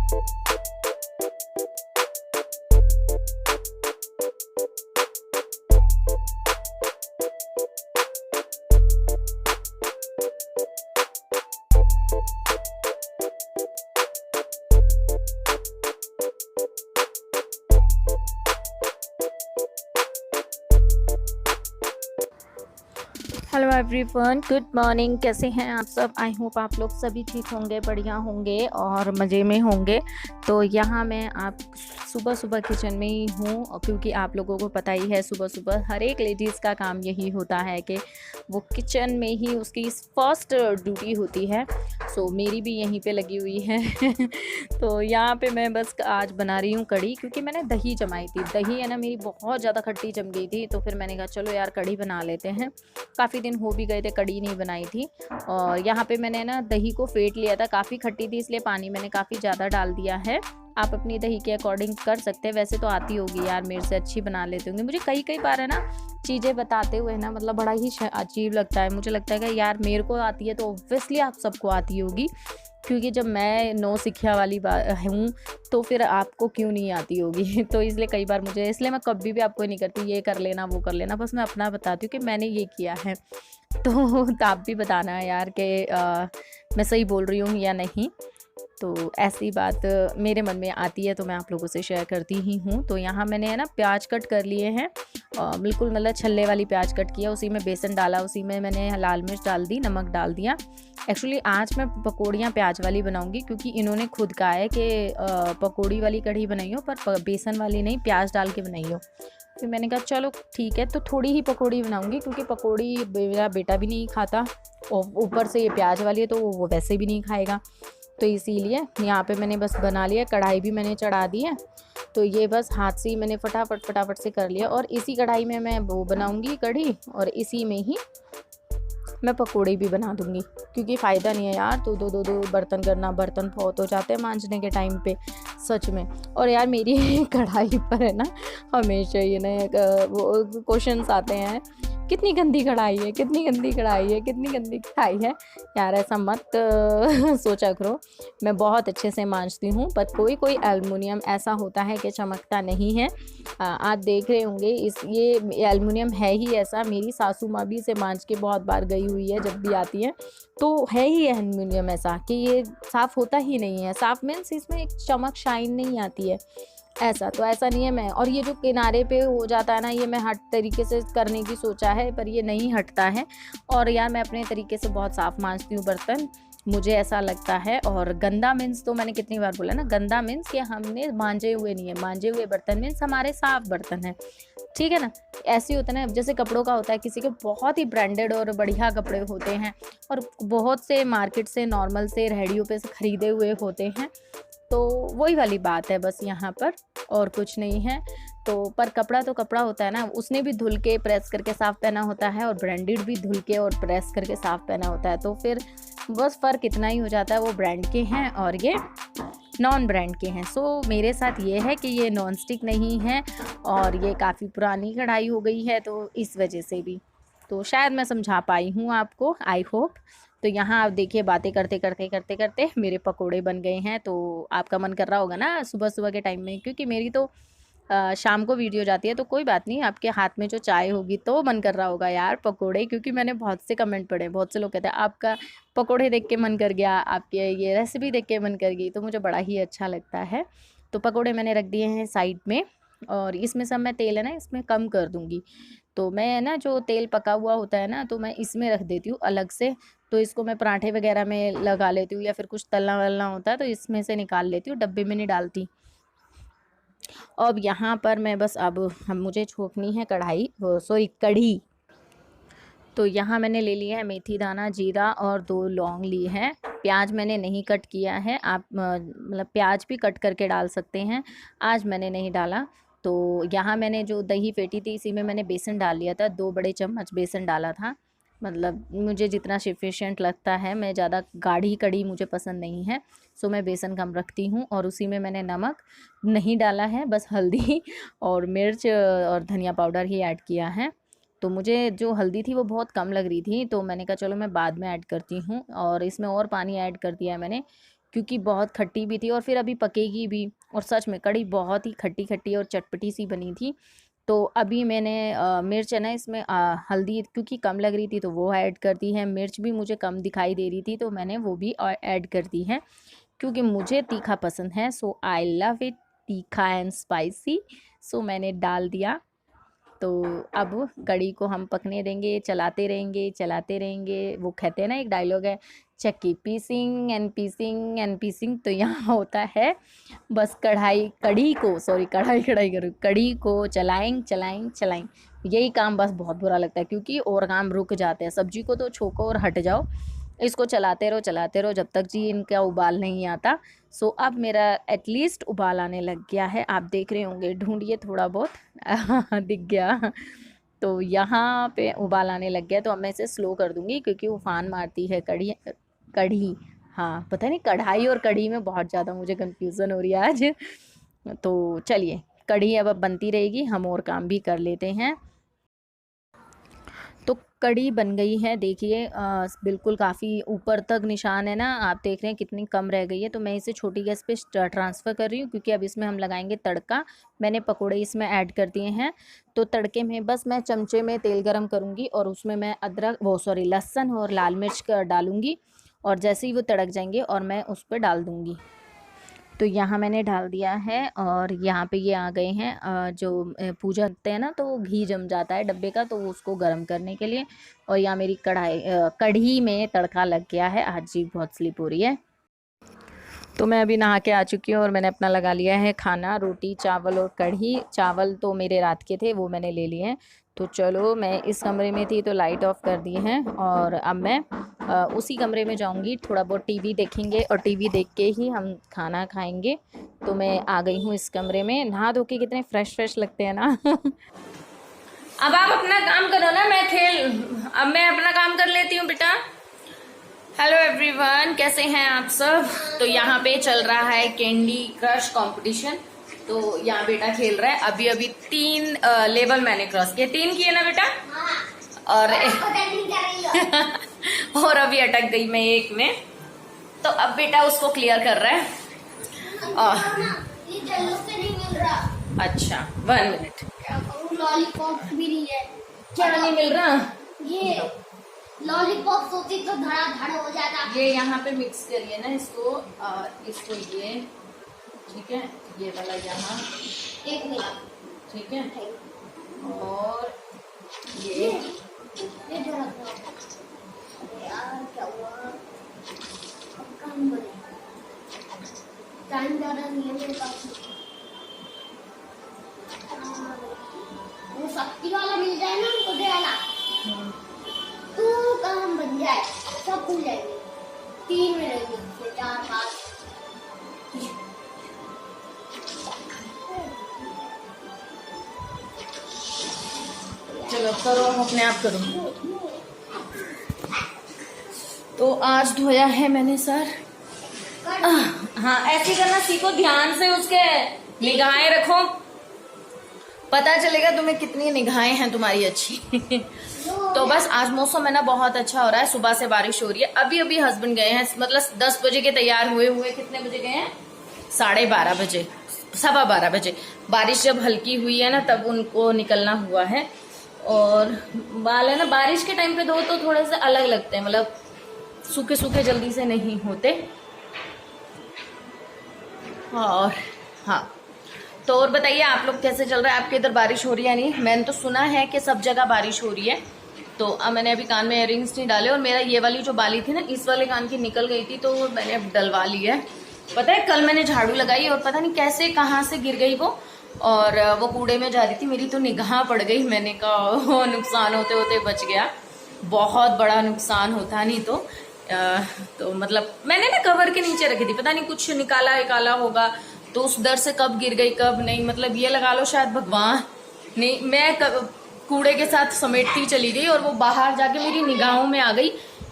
Hello everyone, good morning. कैसे हैं आप सब? आई होप आप लोग सभी ठीक होंगे, बढ़िया होंगे और मज़े में होंगे। तो यहाँ मैं आप सुबह सुबह किचन में ही हूँ, क्योंकि आप लोगों को पता ही है सुबह सुबह हर एक लेडीज़ का काम यही होता है कि वो किचन में ही उसकी फर्स्ट ड्यूटी होती है। सो मेरी भी यहीं पे लगी हुई है। तो यहाँ पे मैं बस आज बना रही हूँ कढ़ी, क्योंकि मैंने दही जमाई थी। दही है ना मेरी बहुत ज़्यादा खट्टी जम गई थी, तो फिर मैंने कहा चलो यार कढ़ी बना लेते हैं। काफ़ी दिन हो भी गए थे कढ़ी नहीं बनाई थी। और यहाँ पे मैंने ना दही को फेंट लिया था, काफ़ी खट्टी थी इसलिए पानी मैंने काफ़ी ज़्यादा डाल दिया है। आप अपनी दही के अकॉर्डिंग कर सकते हैं। वैसे तो आती होगी यार, मेरे से अच्छी बना लेते होंगे। मुझे कई बार है ना चीज़ें बताते हुए ना मतलब बड़ा ही अजीब लगता है। मुझे लगता है कि यार मेरे को आती है तो ऑब्वियसली आप सबको आती होगी, क्योंकि जब मैं नौ सिखिया वाली हूँ तो फिर आपको क्यों नहीं आती होगी। तो इसलिए कई बार मुझे, इसलिए मैं कभी भी आपको नहीं करती ये कर लेना वो कर लेना, बस मैं अपना बताती हूँ कि मैंने ये किया है। तो आप भी बताना यार कि मैं सही बोल रही हूँ या नहीं। तो ऐसी बात मेरे मन में आती है तो मैं आप लोगों से शेयर करती ही हूँ। तो यहाँ मैंने है ना प्याज कट कर लिए हैं, बिल्कुल मतलब छल्ले वाली प्याज कट किया, उसी में बेसन डाला, उसी में मैंने लाल मिर्च डाल दी, नमक डाल दिया। एक्चुअली आज मैं पकौड़ियाँ प्याज वाली बनाऊंगी, क्योंकि इन्होंने खुद कहा है कि पकौड़ी वाली कढ़ी बनाई हो पर बेसन वाली नहीं, प्याज डाल के बनाई हो। फिर मैंने कहा चलो ठीक है, तो थोड़ी ही पकौड़ी बनाऊंगी, क्योंकि पकौड़ी मेरा बेटा भी नहीं खाता और ऊपर से ये प्याज वाली है तो वो वैसे भी नहीं खाएगा। तो इसीलिए यहाँ पे मैंने बस बना लिया। कढ़ाई भी मैंने चढ़ा दी है, तो ये बस हाथ से ही मैंने फटाफट से कर लिया। और इसी कढ़ाई में मैं वो बनाऊंगी कढ़ी, और इसी में ही मैं पकौड़े भी बना दूंगी, क्योंकि फ़ायदा नहीं है यार तो दो बर्तन करना। बर्तन बहुत हो जाते हैं मांजने के टाइम पे सच में। और यार मेरी कढ़ाई पर है ना हमेशा ये ना वो क्वेश्चंस आते हैं, कितनी गंदी कढ़ाई है, कितनी गंदी कढ़ाई है, कितनी गंदी कढ़ाई है। यार ऐसा मत सोचा करो, मैं बहुत अच्छे से मांजती हूँ। पर कोई एल्युमिनियम ऐसा होता है कि चमकता नहीं है। आप देख रहे होंगे ये एल्युमिनियम है ही ऐसा। मेरी सासू माँ भी इसे मांज के बहुत बार गई हुई है, जब भी आती है तो है ही एल्युमिनियम ऐसा कि ये साफ़ होता ही नहीं है। साफ़ मीन्स इसमें एक चमक शाइन नहीं आती है, ऐसा तो ऐसा नहीं है। मैं और ये जो किनारे पे हो जाता है ना, ये मैं हट तरीके से करने की सोचा है, पर ये नहीं हटता है। और यार मैं अपने तरीके से बहुत साफ़ मांजती हूँ बर्तन, मुझे ऐसा लगता है। और गंदा मीन्स तो मैंने कितनी बार बोला ना, गंदा मीन्स कि हमने मांजे हुए नहीं है। मांजे हुए बर्तन मीन्स हमारे साफ़ बर्तन हैं, ठीक है ना। ऐसे ही होता है ना, जैसे कपड़ों का होता है, किसी के बहुत ही ब्रांडेड और बढ़िया कपड़े होते हैं और बहुत से मार्केट से नॉर्मल से रेहड़ियों पे से ख़रीदे हुए होते हैं। तो वही वाली बात है बस यहाँ पर, और कुछ नहीं है। तो पर कपड़ा तो कपड़ा होता है ना, उसने भी धुल के प्रेस करके साफ़ पहना होता है, और ब्रांडेड भी धुल के और प्रेस करके साफ़ पहना होता है। तो फिर बस फ़र्क इतना ही हो जाता है, वो ब्रांड के हैं और ये नॉन ब्रांड के हैं। सो मेरे साथ ये है कि ये नॉन स्टिक नहीं है और ये काफ़ी पुरानी कढ़ाई हो गई है, तो इस वजह से भी तो शायद मैं समझा पाई हूँ आपको, आई होप। तो यहाँ आप देखिए बातें करते मेरे पकोड़े बन गए हैं। तो आपका मन कर रहा होगा ना सुबह सुबह के टाइम में, क्योंकि मेरी तो शाम को वीडियो जाती है, तो कोई बात नहीं, आपके हाथ में जो चाय होगी तो मन कर रहा होगा यार पकोड़े। क्योंकि मैंने बहुत से कमेंट पढ़े, बहुत से लोग कहते हैं आपका पकोड़े देख के मन कर गया, आपके ये रेसिपी देख के मन कर गई। तो मुझे बड़ा ही अच्छा लगता है। तो पकोड़े मैंने रख दिए हैं साइड में, और इसमें सब मैं तेल है ना इसमें कम कर दूँगी। तो मैं ना जो तेल पका हुआ होता है ना, तो मैं इसमें रख देती हूँ अलग से। तो इसको मैं पराठे वगैरह में लगा लेती हूँ, या फिर कुछ तलना वलना होता है तो इसमें से निकाल लेती हूँ, डब्बे में नहीं डालती। अब यहाँ पर मैं बस अब हम मुझे छोंकनी है कढ़ाई, सॉरी कढ़ी। तो यहाँ मैंने ले लिया है मेथी दाना, जीरा और 2 लौंग ली है। प्याज मैंने नहीं कट किया है, आप मतलब प्याज भी कट करके डाल सकते हैं, आज मैंने नहीं डाला। तो यहाँ मैंने जो दही फेंटी थी इसी में मैंने बेसन डाल लिया था, 2 बड़े चम्मच बेसन डाला था। मतलब मुझे जितना सफिशिएंट लगता है, मैं ज़्यादा गाढ़ी कढ़ी मुझे पसंद नहीं है, सो मैं बेसन कम रखती हूँ। और उसी में मैंने नमक नहीं डाला है, बस हल्दी और मिर्च और धनिया पाउडर ही ऐड किया है। तो मुझे जो हल्दी थी वो बहुत कम लग रही थी, तो मैंने कहा चलो मैं बाद में ऐड करती हूँ। और इसमें और पानी ऐड कर दिया है मैंने, क्योंकि बहुत खट्टी भी थी और फिर अभी पकेगी भी। और सच में कढ़ी बहुत ही खट्टी खट्टी और चटपटी सी बनी थी। तो अभी मैंने मिर्च है ना इसमें हल्दी क्योंकि कम लग रही थी तो वो ऐड कर दी है, मिर्च भी मुझे कम दिखाई दे रही थी तो मैंने वो भी ऐड कर दी है, क्योंकि मुझे तीखा पसंद है। सो आई लव इट तीखा एंड स्पाइसी। सो मैंने डाल दिया। तो अब कढ़ी को हम पकने देंगे, चलाते रहेंगे चलाते रहेंगे। वो कहते हैं ना, एक डायलॉग है, चक्की पीसिंग एंड पीसिंग एंड पीसिंग। तो यहाँ होता है बस कढ़ी को, सॉरी कढ़ाई करूँ, कढ़ी को चलाएं चलाएं चलाएं, यही काम बस बहुत बुरा लगता है, क्योंकि और काम रुक जाते हैं। सब्जी को तो छोको और हट जाओ, इसको चलाते रहो जब तक जी इनका उबाल नहीं आता। सो अब मेरा एटलीस्ट उबाल आने लग गया है, आप देख रहे होंगे, ढूंढिए थोड़ा बहुत दिख गया। तो यहाँ पे उबाल आने लग गया, तो अब मैं इसे स्लो कर दूंगी क्योंकि उफान मारती है कढ़ी कढ़ी हाँ, पता नहीं कढ़ाई और कढ़ी में बहुत ज़्यादा मुझे कंफ्यूजन हो रही है आज। तो चलिए, कढ़ी अब बनती रहेगी, हम और काम भी कर लेते हैं। तो कढ़ी बन गई है, देखिए बिल्कुल काफ़ी ऊपर तक निशान है ना, आप देख रहे हैं कितनी कम रह गई है। तो मैं इसे छोटी गैस पे ट्रांसफ़र कर रही हूँ, क्योंकि अब इसमें हम लगाएंगे तड़का। मैंने पकोड़े इसमें ऐड कर दिए हैं। तो तड़के में बस मैं चमचे में तेल गरम करूँगी और उसमें मैं लहसुन और लाल मिर्च डालूँगी, और जैसे ही वो तड़क जाएंगे और मैं उस पर डाल दूँगी। तो यहाँ मैंने डाल दिया है, और यहाँ पे ये आ गए हैं जो पूजा करते हैं ना, तो वो घी जम जाता है डब्बे का, तो उसको गर्म करने के लिए। और यहाँ मेरी कढ़ी में तड़का लग गया है। आज जी बहुत स्लिप हो रही है। तो मैं अभी नहा के आ चुकी हूँ और मैंने अपना लगा लिया है खाना, रोटी चावल और कढ़ी। चावल तो मेरे रात के थे, वो मैंने ले लिए हैं। तो चलो, मैं इस कमरे में थी तो लाइट ऑफ कर दी है, और अब मैं उसी कमरे में जाऊंगी, थोड़ा बहुत टीवी देखेंगे और टीवी देख के ही हम खाना खाएंगे। तो मैं आ गई हूँ इस कमरे में, नहा धो के कितने फ्रेश लगते हैं ना। अब आप अपना काम करो ना, अब मैं अपना काम कर लेती हूँ बेटा। हेलो एवरीवन, कैसे हैं आप सब। तो यहाँ पे चल रहा है कैंडी क्रश कंपटीशन। तो यहाँ बेटा खेल रहा है। अभी 3 लेवल मैंने क्रॉस किए, 3 किए ना बेटा। और और अभी अटक गई मैं 1 में। तो अब बेटा उसको क्लियर कर रहा है। नहीं मिल रहा। अच्छा 1 मिनट। लॉलीपॉप भी नहीं है। क्या नहीं मिल रहा? ये लॉलीपॉप होती तो धड़ाधड़ हो जाता। ये यहाँ पे मिक्स करिए ना इसको, ये ठीक है, ये वाला यहाँ 1 मिनट, ठीक है, और ये यार क्या हुआ, काम बने, टाइम ज्यादा नहीं है मेरे पास। वो शक्ति वाला मिल जाए ना हमको, दे वाला तो काम बन जाए, सब खुल जाएंगे। 3 मिलेंगे, 4 5। चलो करो, अपने आप करो। तो आज धोया है मैंने सर। हाँ, ऐसे करना सीखो, ध्यान से उसके निगाहें रखो, पता चलेगा तुम्हें कितनी निगाहें हैं तुम्हारी अच्छी। तो बस आज मौसम है ना बहुत अच्छा हो रहा है, सुबह से बारिश हो रही है। अभी हस्बैंड गए हैं, मतलब 10 बजे के तैयार हुए कितने बजे गए हैं? 12:30 बजे, 12:15 बजे। बारिश जब हल्की हुई है ना तब उनको निकलना हुआ है। और बाल है ना बारिश के टाइम पे धो तो थोड़े से अलग लगते हैं, मतलब सूखे सूखे जल्दी से नहीं होते। और हाँ, तो और बताइए आप लोग कैसे चल रहा है, आपके इधर बारिश हो रही है नहीं? मैंने तो सुना है कि सब जगह बारिश हो रही है। तो अब मैंने अभी कान में इयररिंग्स नहीं डाले, और मेरा ये वाली जो बाली थी ना, इस वाले कान की निकल गई थी, तो मैंने अब डलवा ली है। पता है कल मैंने झाड़ू लगाई और पता नहीं कैसे कहाँ से गिर गई वो, और वो कूड़े में जा रही थी, मेरी तो निगाह पड़ गई। मैंने कहा नुकसान होते होते बच गया, बहुत बड़ा नुकसान होता नहीं तो मतलब मैंने ना कवर के नीचे रखी थी, पता नहीं कुछ निकाला होगा, तो उस डर से कब गिर गई कब नहीं, मतलब ये लगा लो शायद भगवान नहीं, मैं कूड़े के साथ समेटती चली गई और वो बाहर जाके मेरी निगाहों में आ गई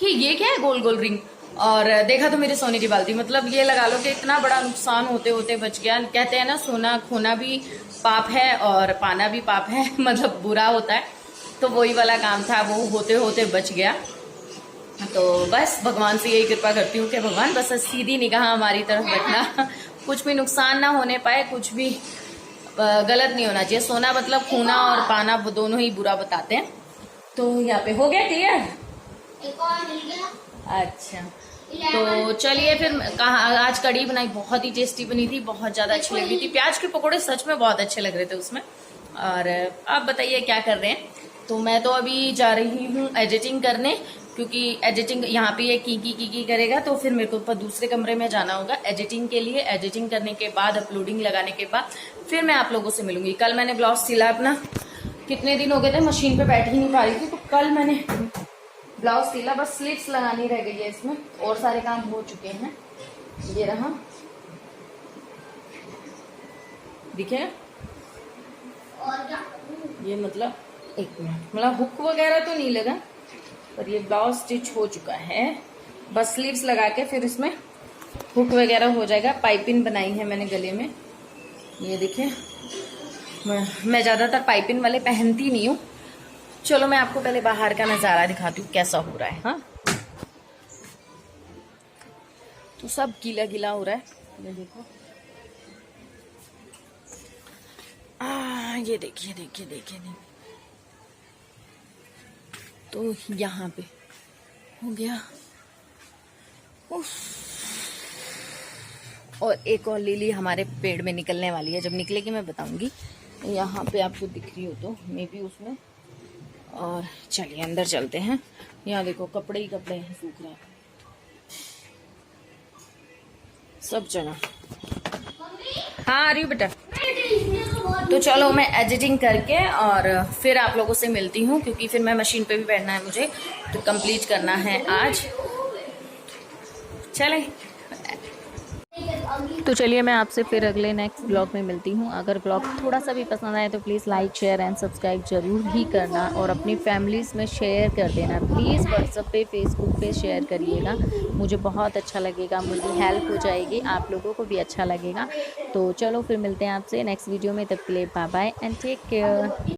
कि ये क्या है गोल गोल रिंग, और देखा तो मेरी सोने की बाल्टी। मतलब ये लगा लो कि इतना बड़ा नुकसान होते होते बच गया। कहते हैं ना सोना खोना भी पाप है और पाना भी पाप है, मतलब बुरा होता है। तो वही वाला काम था, वो होते होते बच गया। तो बस भगवान से यही कृपा करती हूँ कि भगवान बस सीधी निगाह हमारी तरफ रखना, कुछ भी नुकसान ना होने पाए, कुछ भी गलत नहीं होना चाहिए। सोना मतलब खूना और पाना वो दोनों ही बुरा बताते हैं। तो यहाँ पे हो गया क्लियर। एक और मिल गया। अच्छा तो चलिए फिर कहा आज कढ़ी बनाई, बहुत ही टेस्टी बनी थी, बहुत ज्यादा अच्छी लग रही थी। प्याज के पकौड़े सच में बहुत अच्छे लग रहे थे उसमें। और आप बताइए क्या कर रहे हैं। तो मैं तो अभी जा रही हूँ एडिटिंग करने, क्योंकि एडिटिंग यहाँ पे ये की करेगा, तो फिर मेरे को ऊपर दूसरे कमरे में जाना होगा एडिटिंग के लिए। एडिटिंग करने के बाद अपलोडिंग लगाने के बाद फिर मैं आप लोगों से मिलूंगी। कल मैंने ब्लाउज सिला अपना, कितने दिन हो गए थे मशीन पे बैठ ही नहीं पा रही थी, तो कल मैंने ब्लाउज सिला, बस स्लीव्स लगानी रह गई है इसमें, और सारे काम हो चुके हैं। ये रहा, दिखे और क्या? ये मतलब एक मिनट, मतलब हुक वगैरह तो नहीं लगा, पर ये ब्लाउज स्टिच हो चुका है। बस स्लीव्स लगा के फिर इसमें हुक वगैरह हो जाएगा। पाइपिंग बनाई है मैंने गले में, ये देखिए। मैं ज्यादातर पाइपिंग वाले पहनती नहीं हूँ। चलो मैं आपको पहले बाहर का नजारा दिखाती हूँ कैसा हो रहा है। हाँ तो सब गीला गीला हो रहा है, ये देखो। ये देखिए देखिए देखिए देखिए। तो यहाँ पे हो गया। उफ। और एक और लिली हमारे पेड़ में निकलने वाली है, जब निकलेगी मैं बताऊंगी। यहाँ पे आपको दिख रही हो तो मे बी उसमें। और चलिए अंदर चलते हैं। यहाँ देखो कपड़े ही कपड़े हैं, सूख रहे हैं सब जगह। हाँ आ रही हूँ बेटा। तो चलो मैं एडिटिंग करके और फिर आप लोगों से मिलती हूँ, क्योंकि फिर मैं मशीन पे भी बैठना है मुझे, तो कंप्लीट करना है आज। चले तो चलिए मैं आपसे फिर अगले नेक्स्ट ब्लॉग में मिलती हूँ। अगर ब्लॉग थोड़ा सा भी पसंद आए तो please like share and subscribe जरूर ही करना, और अपनी फैमिलीज़ में शेयर कर देना प्लीज़। व्हाट्सएप पे फेसबुक पे शेयर करिएगा, मुझे बहुत अच्छा लगेगा, मुझे हेल्प हो जाएगी, आप लोगों को भी अच्छा लगेगा। तो चलो फिर मिलते हैं आपसे नेक्स्ट वीडियो में, तब के लिए bye bye and take care.